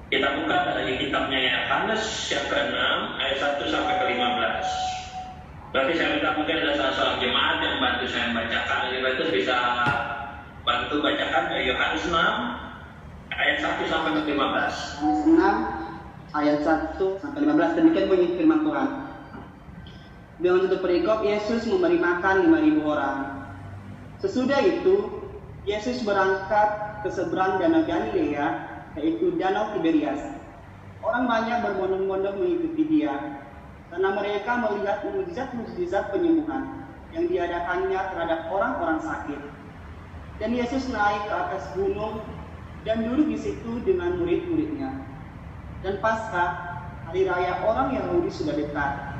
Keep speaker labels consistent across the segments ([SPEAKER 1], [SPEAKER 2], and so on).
[SPEAKER 1] Kita buka dari kitabnya Yohanes yang ke-6 ayat 1 sampai ke-15. Berarti saya minta mungkin ada salah seorang jemaat yang bantu saya membacakan. Jadi itu bisa bantu bacakan dari Yohanes 6 ayat 1 sampai ke-15.
[SPEAKER 2] Yohanes 6 ayat 1 sampai 15. Demikian bunyi firman Tuhan. Dengan tutup perikop, Yesus memberi makan 5.000 orang. Sesudah itu, Yesus berangkat ke seberang danau Galilea, yaitu danau Tiberias. Orang banyak berbondong-bondong mengikuti dia, karena mereka melihat mukjizat-mukjizat penyembuhan yang diadakannya terhadap orang-orang sakit. Dan Yesus naik ke atas gunung dan duduk di situ dengan murid-muridnya. Dan Paskah, hari raya orang Yahudi, sudah dekat.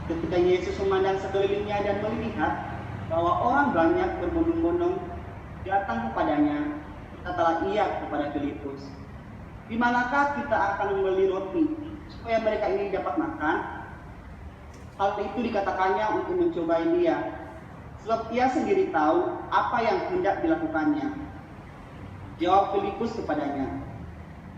[SPEAKER 2] Ketika Yesus memandang sekelilingnya dan melihat bahwa orang banyak berbondong-bondong datang kepadanya, berkatalah ia kepada Filipus, "Di manakah kita akan membeli roti supaya mereka ini dapat makan?" Hal itu dikatakannya untuk mencobai dia, sebab ia sendiri tahu apa yang hendak dilakukannya. Jawab Filipus kepadanya,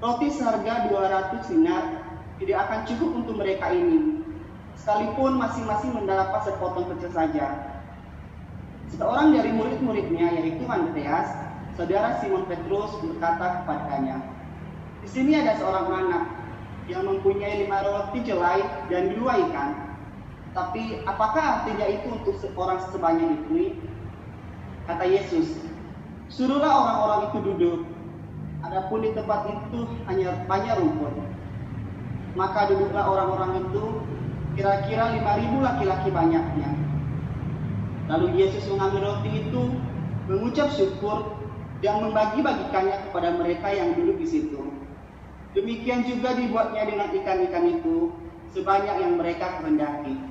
[SPEAKER 2] "Roti seharga 200 dinar tidak akan cukup untuk mereka ini, sekalipun masing-masing mendapat sepotong kecil saja." Seorang dari murid-muridnya, yaitu Andreas, saudara Simon Petrus, berkata kepadanya, "Di sini ada seorang anak yang mempunyai 5 roti jelai dan 2 ikan. Tapi apakah artinya itu untuk orang sebanyak itu?" Kata Yesus, "Suruhlah orang-orang itu duduk. Adapun di tempat itu hanya banyak rumput." Maka duduklah orang-orang itu, kira-kira 5.000 laki-laki banyaknya. Lalu Yesus mengambil roti itu, mengucap syukur, dan membagi-bagikannya kepada mereka yang duduk di situ. Demikian juga dibuatnya dengan ikan-ikan itu, sebanyak yang mereka kehendaki.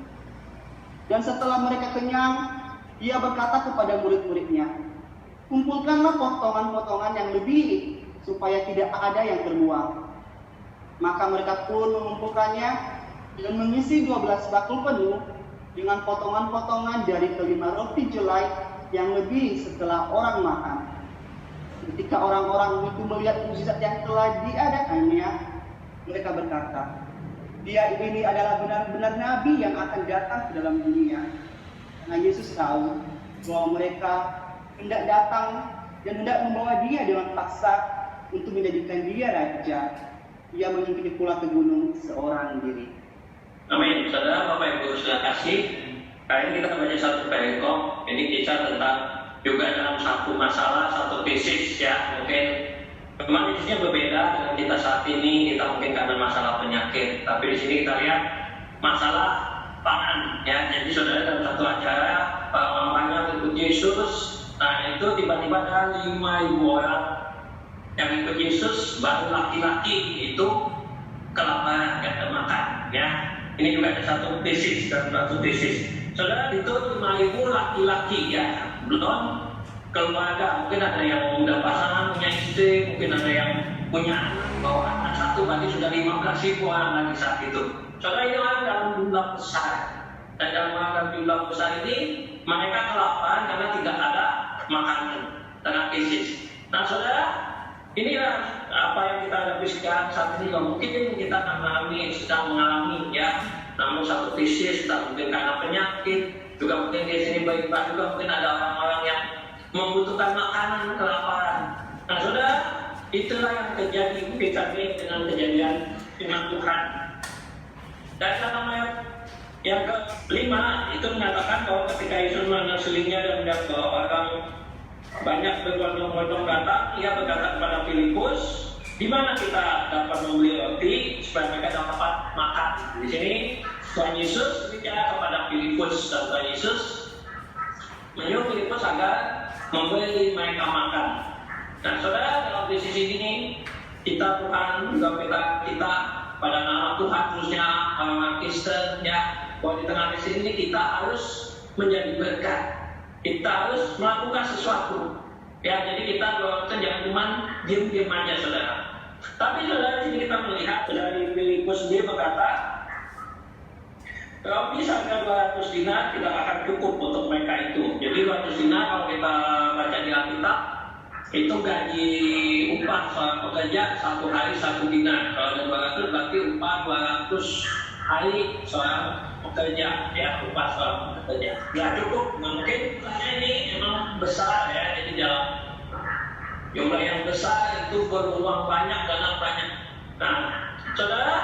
[SPEAKER 2] Dan setelah mereka kenyang, dia berkata kepada murid-muridnya, "Kumpulkanlah potongan-potongan yang lebih, supaya tidak ada yang terbuang." Maka mereka pun mengumpulkannya dan mengisi 12 bakul penuh dengan potongan-potongan dari kelima roti jelai yang lebih setelah orang makan. Ketika orang-orang itu melihat mukjizat yang telah diadakannya, mereka berkata, "Dia ini adalah benar-benar nabi yang akan datang ke dalam dunia." Karena Yesus tahu bahwa mereka hendak datang dan hendak membawa dia dengan paksa untuk menjadikan dia raja. Ia mengikuti pula ke gunung seorang diri.
[SPEAKER 1] Amin. Saudara, Bapak Ibu sudah kasih. Kali ini kita baca satu perikop. Ini kisah tentang juga dalam satu masalah, satu krisis ya. Mungkin memang krisisnya berbeda dengan kita saat ini. Kita mungkin karena masalah penyakit, tapi di sini kita lihat masalah pangan ya. Jadi saudara, dalam satu acara mamanya ikut Yesus. Nah itu tiba-tiba ada 5.000 orang yang ikut Yesus, baru laki-laki itu kelaparan, gak ada makan ya. Ini juga ada satu tesis dan satu tesis. Saudara, itu 5.000 laki-laki ya, belum keluarga. Mungkin ada yang udah pasangan, punya istri, mungkin ada yang punya anak, bawa anak satu, berarti sudah 15.000 orang lagi saat itu. Saudara, ini orang dalam jumlah besar. Dan dalam jumlah besar ini, mereka kelaparan karena tidak ada makanan, karena krisis. Nah saudara, inilah apa yang kita hadapi sekarang saat ini. Mungkin kita sedang mengalami ya, namun satu krisis, mungkin karena penyakit, juga mungkin di sini baik-baik juga mungkin ada orang-orang yang membutuhkan makanan, kelaparan. Nah saudara, itulah yang terjadi kita dengan kejadian firman Tuhan. Dan dalam ayat yang kelima itu menyatakan bahwa ketika Yesus menyelinnya dan melihat bahwa orang banyak berbondong-bondong datang, ia berkata kepada Filipus, "Di mana kita dapat membeli roti supaya mereka dapat makan?" Di sini Tuhan Yesus bicara kepada Filipus, dan Tuhan Yesus menyuruh Filipus agar memberi mereka makan. Nah saudara, dalam krisis ini kita Tuhan juga kita pada nama Tuhan, khususnya orang Kristen ya, bahwa di tengah krisis ini kita harus menjadi berkat. Kita harus melakukan sesuatu. Ya, jadi kita jangan cuma diam-diam aja, saudara. Tapi saudara, di sini kita melihat dari Filipus sendiri berkata, roti seharga 200 dinar tidak akan cukup untuk mereka itu. Jadi 200 dinar kalau kita baca di Alkitab itu gaji upah seorang pekerja 1 hari 1 dinar. Kalau ada 200 berarti upah 200 hari seorang pekerja, ya, upah seorang pekerja. Nggak cukup, nggak mungkin. Karena ini memang besar, ya, jadi dalam jumlah yang besar itu beruang banyak, dana banyak. Nah, saudara,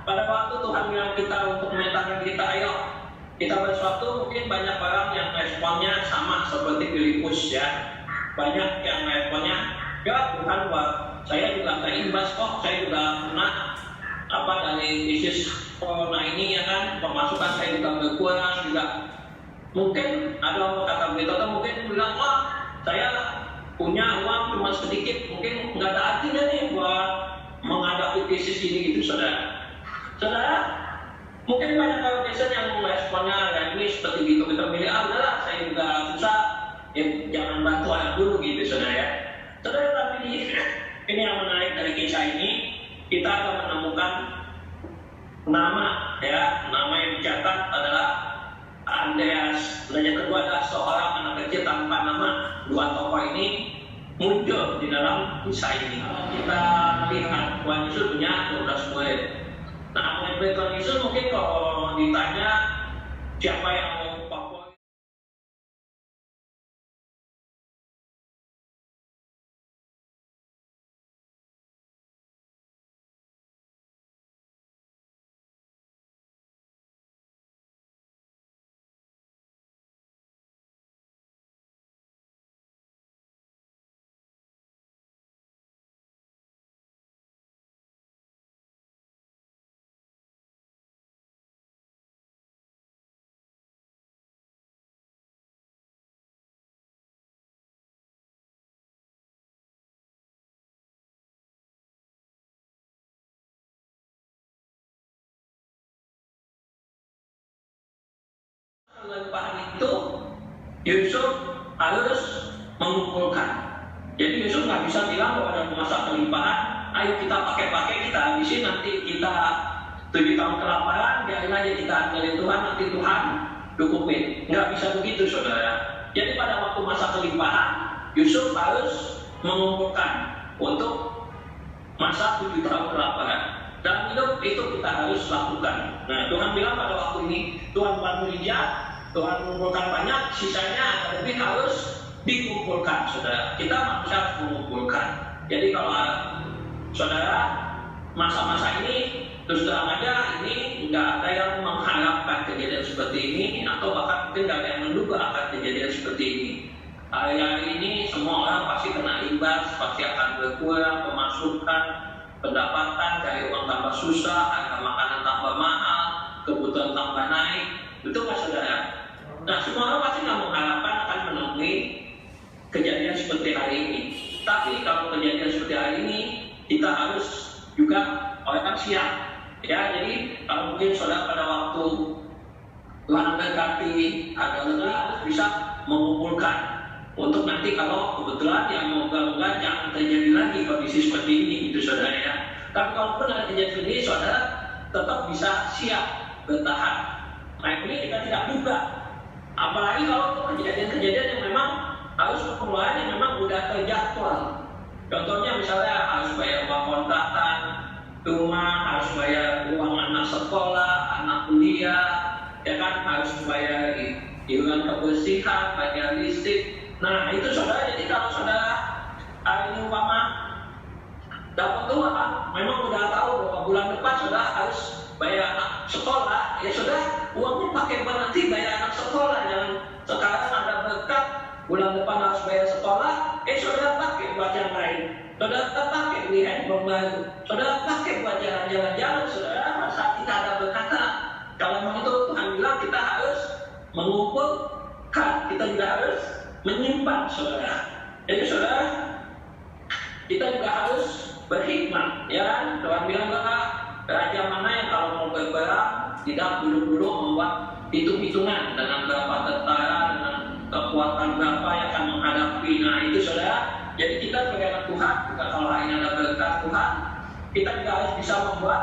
[SPEAKER 1] pada waktu Tuhan bilang kita untuk memintakan kita, ayo kita bersuatu, mungkin banyak orang yang responnya sama seperti Filipus, ya. Banyak yang responnya, ya Tuhan, saya juga terimbas kok, saya juga kena dari krisis corona ini, ya kan, pemasukan saya juga berkurang juga. Mungkin ada orang kata begitu, atau mungkin bilang, wah saya punya uang cuma sedikit, mungkin nggak ada artinya nih buat menghadapi krisis ini, gitu, saudara. Saudara, mungkin banyak orang Kristen yang responnya ini seperti gitu, kita pilih, udahlah saya juga susah, ya jangan bantu anak dulu, gitu, saudara, ya. Saudara, tapi ini yang menarik dari kisah ini, kita akan menemukan nama, ya, nama yang dicatat adalah Andreas. Dan yang kedua adalah seorang anak kecil tanpa nama. Dua tokoh ini muncul di dalam kisah ini. Kita lihat Tuhan Yesus punya 12 murid. Nah, murid Tuhan Yesus mungkin kalau ditanya siapa yang favorit, kelimpahan itu Yusuf harus mengumpulkan. Jadi Yusuf nggak bisa bilang bahwa dalam masa kelimpahan, ayo kita pakai-pakai, kita habisin, nanti kita 7 tahun kelaparan, biarin aja kita andalin Tuhan, nanti Tuhan cukupin. Nggak bisa begitu, saudara. Jadi pada waktu masa kelimpahan, Yusuf harus mengumpulkan untuk masa 7 tahun kelaparan. Dalam hidup itu kita harus lakukan. Nah, Tuhan bilang pada waktu ini, Tuhan bantu hijab, Tuhan mengumpulkan banyak, sisanya lebih harus dikumpulkan, saudara. Kita manusia harus mengumpulkan. Jadi kalau saudara masa-masa ini terus terang aja, ini nggak ada yang mengharapkan kejadian seperti ini, atau bahkan mungkin nggak ada yang menduga akan kejadian seperti ini. Hari-hari ini semua orang pasti kena imbas, pasti akan berkurang pemasukan, pendapatan, cari uang tambah susah, harga makanan tambah mahal, kebutuhan tambah naik. Betul nggak, saudara? Nah, semua orang pasti nggak mengharapkan akan menemui kejadian seperti hari ini. Tapi kalau kejadian seperti hari ini, kita harus juga orang siap. Ya, jadi kalau mungkin saudara pada waktu mendekati harga lebih harus bisa mengumpulkan untuk nanti kalau kebetulan yang moga-moga jangan terjadi lagi kondisi seperti ini, gitu, saudara, ya. Tapi kalaupun ada kejadian seperti ini, saudara tetap bisa siap bertahan. Nah, ini kita tidak duga. Apalagi kalau kejadian-kejadian yang memang harus pengeluaran yang memang udah terjadwal. Contohnya misalnya harus bayar uang kontrakan rumah, harus bayar uang anak sekolah, anak kuliah, ya kan, harus bayar iuran kebersihan, bayar listrik. Nah, itu saudara, jadi kalau saudara hari ini umpama dapat uang, memang udah tahu bahwa bulan depan saudara harus bayar anak sekolah, ya saudara, uangnya pakai berarti bayar anak sekolah. Yang sekarang ada berkat bulan depan harus bayar sekolah, saudara pakai buat yang lain, saudara pakai beli handphone baru, saudara pakai buat jalan-jalan, saudara. Saat kita ada berkata, kalau memang itu Tuhan bilang kita harus mengumpulkan, kita juga harus menyimpan, saudara. Jadi saudara, kita juga harus berhikmat, ya kan? Tuhan bilang bahwa raja mana yang kalau mau berperang tidak dulu-dulu membuat hitung-hitungan dengan berapa tentara, dengan kekuatan berapa yang akan menghadapi. Nah, itu saudara. Jadi kita sebagai anak Tuhan, juga kalau hari ini ada berkat Tuhan, kita juga harus bisa membuat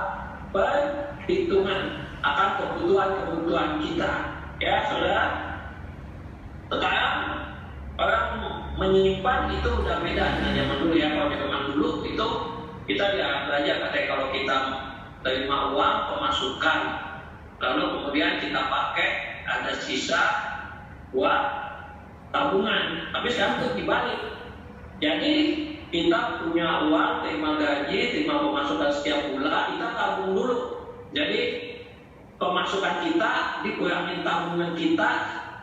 [SPEAKER 1] perhitungan akan kebutuhan kita, ya saudara. Sekarang orang menyimpan itu udah beda dengan zaman dulu ya. Kalau zaman dulu itu kita belajar katanya kalau kita terima uang pemasukan, lalu kemudian kita pakai ada sisa buat tabungan. Tapi sekarang itu dibalik. Jadi kita punya uang, terima gaji, terima pemasukan setiap bulan, kita tabung dulu. Jadi pemasukan kita dikurangin tabungan kita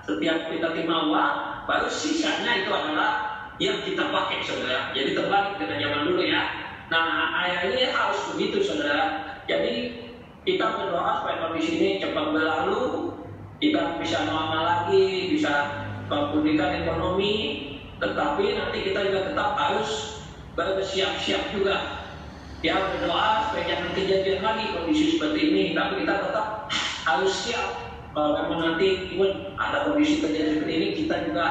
[SPEAKER 1] setiap kita terima uang, baru sisanya itu adalah yang kita pakai, saudara. Jadi terbalik dengan zaman dulu ya. Nah, ayat ini harus begitu, saudara. Jadi kita berdoa supaya kondisi ini cepat berlalu, kita bisa normal lagi, bisa memulihkan ekonomi, tetapi nanti kita juga tetap harus bersiap-siap juga. Ya, berdoa supaya jangan kejadian lagi kondisi seperti ini, tapi kita tetap harus siap. Kalau memang nanti pun ada kondisi kejadian seperti ini, kita juga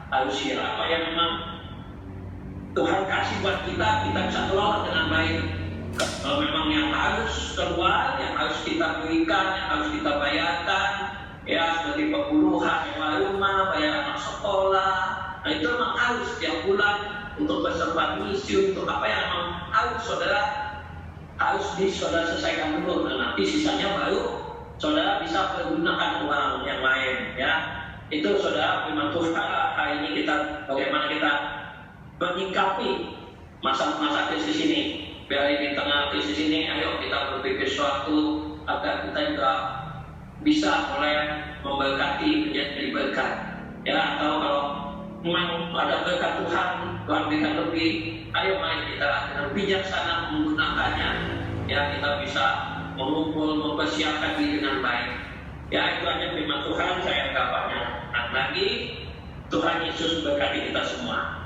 [SPEAKER 1] harus siap. Apa yang memang Tuhan kasih buat kita, kita bisa kelola dengan baik. Kalau memang yang harus keluar, yang harus kita berikan, yang harus kita bayarkan, ya seperti pembunuhan, sewa rumah, bayar anak sekolah, nah itu memang harus setiap bulan untuk bersempat misi, untuk apa yang memang harus saudara selesaikan dulu. Dan nanti sisanya baru saudara bisa pergunakan uang yang lain, ya. Itu saudara firman Tuhan hari ini kita bagaimana kita menyikapi masa-masa krisis ini. Biar di tengah krisis ini, ayo kita berpikir sesuatu agar kita juga bisa mulai memberkati menjadi berkat. Ya, atau kalau memang ada berkat Tuhan berikan lebih, ayo mari kita dengan bijaksana menggunakannya. Ya, kita bisa mengumpul, mempersiapkan diri dengan baik. Ya, itu hanya firman Tuhan, saya enggak banyak lagi. Tuhan Yesus berkati kita semua.